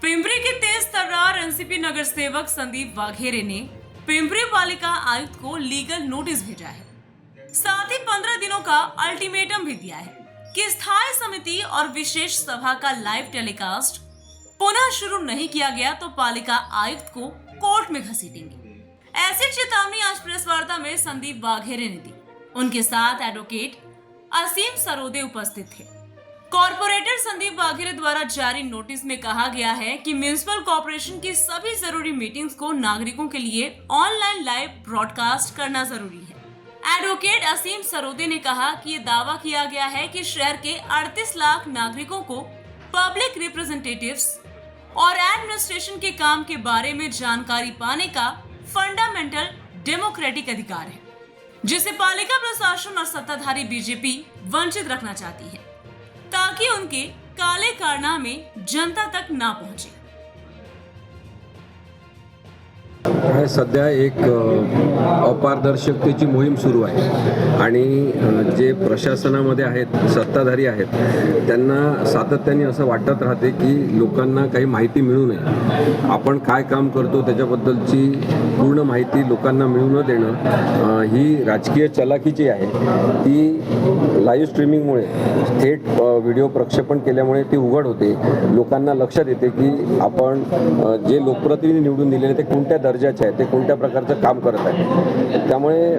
पिंपरी के तेज तर्रार एनसीपी नगर सेवक संदीप वाघेरे ने पिंपरी पालिका आयुक्त को लीगल नोटिस भेजा है। साथ ही 15 दिनों का अल्टीमेटम भी दिया है कि स्थायी समिति और विशेष सभा का लाइव टेलीकास्ट पुनः शुरू नहीं किया गया तो पालिका आयुक्त को कोर्ट में घसीटेंगे। ऐसी चेतावनी आज प्रेस वार्ता में संदीप वाघेरे ने दी। उनके साथ एडवोकेट असीम सरोदे उपस्थित थे। कॉर्पोरेटर संदीप वाघेरे द्वारा जारी नोटिस में कहा गया है कि म्युनिसिपल कॉर्पोरेशन की सभी जरूरी मीटिंग्स को नागरिकों के लिए ऑनलाइन लाइव ब्रॉडकास्ट करना जरूरी है। एडवोकेट असीम सरोदे ने कहा कि ये दावा किया गया है कि शहर के 38 लाख नागरिकों को पब्लिक रिप्रेजेंटेटिव्स और एडमिनिस्ट्रेशन के काम के बारे में जानकारी पाने का फंडामेंटल डेमोक्रेटिक अधिकार है, जिसे पालिका प्रशासन और सत्ताधारी बीजेपी वंचित रखना चाहती है ताकि उनके काले कारनामे जनता तक ना पहुंचे। सध्या एक अपारदर्शकतेची मोहीम सुरू आहे आणि जे प्रशासनामध्ये आहेत, सत्ताधारी आहेत, त्यांना सातत्याने असं वाटत राहते की लोकांना काही माहिती मिळू नये। आपण काय काम करतो त्याच्याबद्दलची पूर्ण माहिती लोकांना मिळू न देणं ही राजकीय चलाखीची आहे। ती लाईव्ह स्ट्रीमिंगमुळे थेट व्हिडिओ प्रक्षेपण केल्यामुळे ती उघड होते। लोकांना लक्षात येते की आपण जे लोकप्रतिनिधी निवडून दिलेले ते कोणत्या दर्जाचे आहेत, ते कोणत्या प्रकारचं काम करत आहेत। त्यामुळे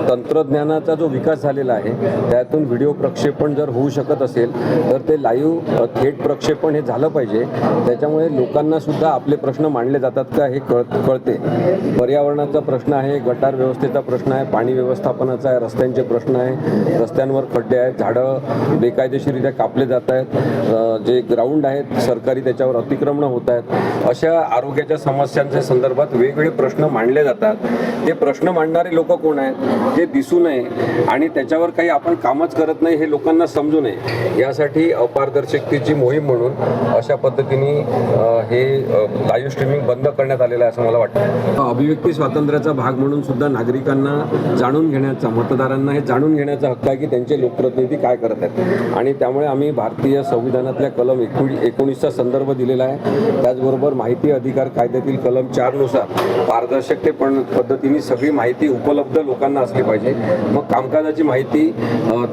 तंत्रज्ञानाचा जो विकास झालेला आहे त्यातून व्हिडिओ प्रक्षेपण जर होऊ शकत असेल तर ते लाईव्ह थेट प्रक्षेपण हे झालं पाहिजे। त्याच्यामुळे लोकांना सुद्धा आपले प्रश्न मांडले जातात का हे कळते। पर्यावरणाचा प्रश्न आहे, गटार व्यवस्थेचा प्रश्न आहे, पाणी व्यवस्थापनाचा आहे, रस्त्यांचे प्रश्न आहे, रस्त्यांवर खड्डे आहेत, झाडं बेकायदेशीररित्या कापले जात आहेत, जे ग्राउंड आहेत सरकारी त्याच्यावर अतिक्रमण होत आहेत। अशा आरोग्याच्या समस्यांच्या संदर्भात वेगवेगळे प्रश्न मांडले जातात। ते प्रश्न मांडणारे लोक कोण आहेत ते दिसू नये आणि त्याच्यावर काही आपण कामच करत नाही हे लोकांना समजू नये, यासाठी अपारदर्शकतेची मोहीम म्हणून अशा पद्धतीने हे लाईव्ह स्ट्रीमिंग बंद करण्यात आलेलं आहे असं मला वाटतं। अभिव्यक्ती स्वातंत्र्याचा भाग म्हणून सुद्धा नागरिकांना जाणून घेण्याचा, मतदारांना हे जाणून घेण्याचा हक्क आहे की त्यांचे लोकप्रतिनिधी काय करत आहेत आणि त्यामुळे आम्ही भारतीय संविधानातल्या कलम 19चा संदर्भ दिलेला आहे। त्याचबरोबर माहिती अधिकार कायद्यातील कलम 4 नुसार पारदर्शकते पद्धतीने सगळी माहिती उपलब्ध लोकांना असली पाहिजे। मग कामकाजाची माहिती,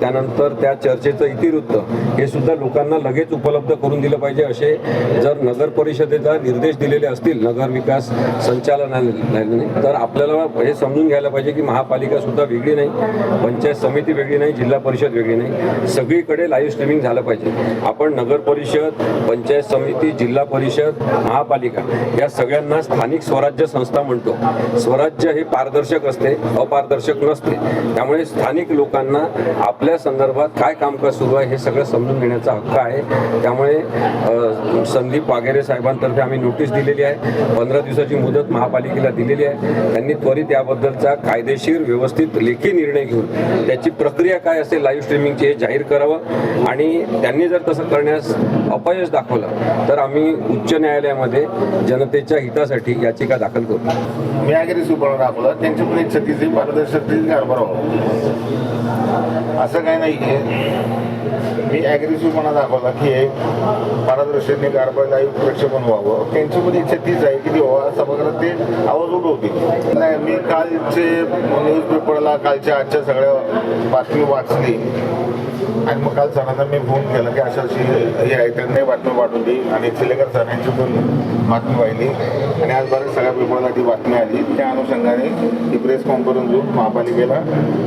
त्यानंतर त्या चर्चेचं इतिवृत्त हे सुद्धा लोकांना लगेच उपलब्ध करून दिलं पाहिजे। असे जर नगर परिषदेला निर्देश दिलेले असतील नगर विकास संचालनालयाने तर आपल्याला हे समजून घ्यायला पाहिजे की महापालिका सुद्धा वेगळी नाही, पंचायत समिती वेगळी नाही, जिल्हा परिषद वेगळी नाही, सगळीकडे लाईव्ह स्ट्रीमिंग झालं पाहिजे। आपण नगर परिषद, पंचायत समिती, जिल्हा परिषद, महापालिका या सगळ्यांना स्थानिक स्वराज्य संस्था म्हणतो। स्वराज्य हे पारदर्शक असते, अपारदर्शक नसते। त्यामुळे स्थानिक लोकांना आपल्या संदर्भात काय कामकाज सुरू आहे हे सगळं समजून घेण्याचा हक्क आहे। त्यामुळे संदीप वाघेरे साहेबांतर्फे आम्ही नोटीस दिलेली आहे। 15 दिवसाची मुदत महापालिकेला दिलेली आहे। त्यांनी त्वरित याबद्दलचा कायदेशीर व्यवस्थित लेखी निर्णय घेऊन त्याची प्रक्रिया काय असेल लाईव्ह स्ट्रीमिंगची हे जाहीर करावं आणि त्यांनी जर तसं करण्यास अपयश दाखवलं तर आम्ही उच्च न्यायालयामध्ये जनतेच्या हितासाठी याचिका दाखल करू। मी ॲग्रेसिव्हपणा दाखवला, त्यांची पण एक छत्तीसही पारदर्शकतेची कारभार असं काही नाही आहे। मी ॲग्रेसिव्हपणा दाखवला की एक पारदर्शकतेने कारभार लाईव्ह प्रक्षेपण व्हावं, त्यांची पण इच्छा तीच आहे की ती व्हावं, सभागृहात ते आवाज उठवतील। नाही, मी कालचे न्यूजपेपरला कालच्या आजच्या सगळ्या बातमी वाचली आणि मग काल सरांना मी फोन केला की अशा हे आहे, त्यांनाही बातमी पाठवली आणि चिलेकर सरांची पण बातमी पाहिली आणि आज बऱ्याच सगळ्या पेपरला ती बातमी आली। त्या अनुषंगाने ती प्रेस कॉन्फरन्स घेऊन महापालिकेला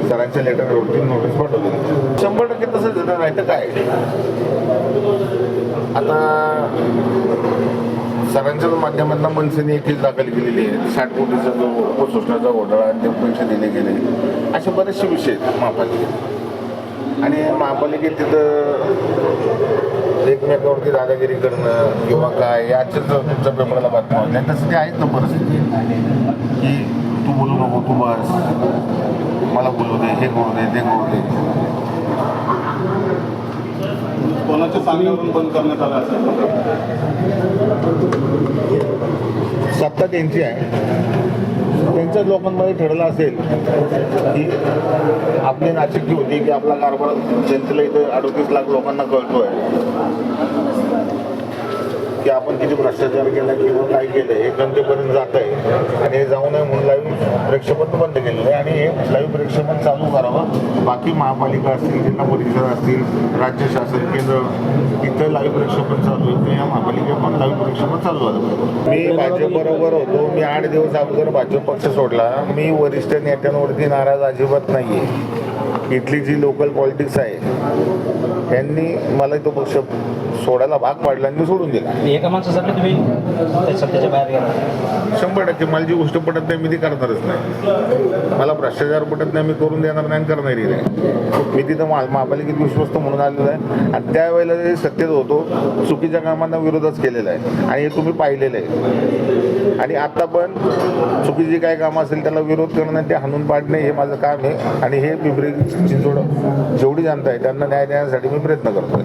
सरांच्या लेटरवरती नोटीस पाठवली। 100% तसं देणार नाही तर काय। आता सरांच्या माध्यमातून मनसेने एक केस दाखल केलेली आहे, 60 कोटीचा जो उपशोषणाचा घोटाळा ते पैसे दिले गेले, असे बरेचसे विषय आहेत महापालिकेत। आणि महापालिकेत तिथं एकमेकावरती दादागिरी करणं किंवा काय याच्याच तुमच्या पेपरला बातम्या होत्या, तसं ते आहेच ना परिस्थिती की तू बोलू नको, तू बस, मला बोलू दे, हे करू दे, ते करू दे। कोणाच्या सांगण्यावरून बंद करण्यात आलं असेल? सत्ता त्यांची आहे, त्यांच्याच लोकांमध्ये ठरलं असेल की आपली नाचिकी होती की आपला कारभार जनतेला इथं 38 लाख लोकांना कळतोय की आपण किती भ्रष्टाचार केला किंवा काय केलं हे जनतेपर्यंत जात आहे आणि हे जाऊ नये म्हणून लाईव्ह प्रेक्षेपण बंद केलेलं आहे आणि हे लाईव्ह प्रेक्षेपण चालू करावं. बाकी महापालिका असतील, जिल्हा परिषद असतील, राज्य शासन, केंद्र इथं लाईव्ह प्रेक्षेपण चालू आहे, तर या महापालिका पण लाईव्ह प्रेक्षेपण चालू झालं पाहिजे. मी भाजपबरोबर होतो. मी 8 दिवस अगोदर भाजप पक्ष सोडला. मी वरिष्ठ नेत्यांवरती नाराज अजिबात नाही आहे. इथली जी लोकल पॉलिटिक्स आहे यांनी मला तो पक्ष सोडायला भाग पाडला आणि मी सोडून दिला. एका माणसासाठी तुम्ही सत्तेच्या बाहेर गेला? 100% मला जी गोष्ट पटत नाही मी ती करणारच नाही. मला भ्रष्टाचार पटत नाही, मी करून देणार नाही, करणारही नाही. मी तिथं महापालिकेत विश्वस्त म्हणून आलेलो आहे आणि त्यावेळेला जे सत्तेत होतो चुकीच्या कामांना विरोधच केलेला आहे आणि हे तुम्ही पाहिलेलं आहे. आणि आता पण चुकीची काय कामं असेल त्याला विरोध करणं, ते हाणून पाडणे हे माझं काम आहे आणि हे पिंपरी चिंचवड जेवढी जनता आहे त्यांना न्याय देण्यासाठी मी प्रयत्न करतोय.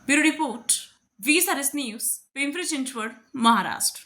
Bureau report, VSRS news, Pimpri Chinchwad, Maharashtra.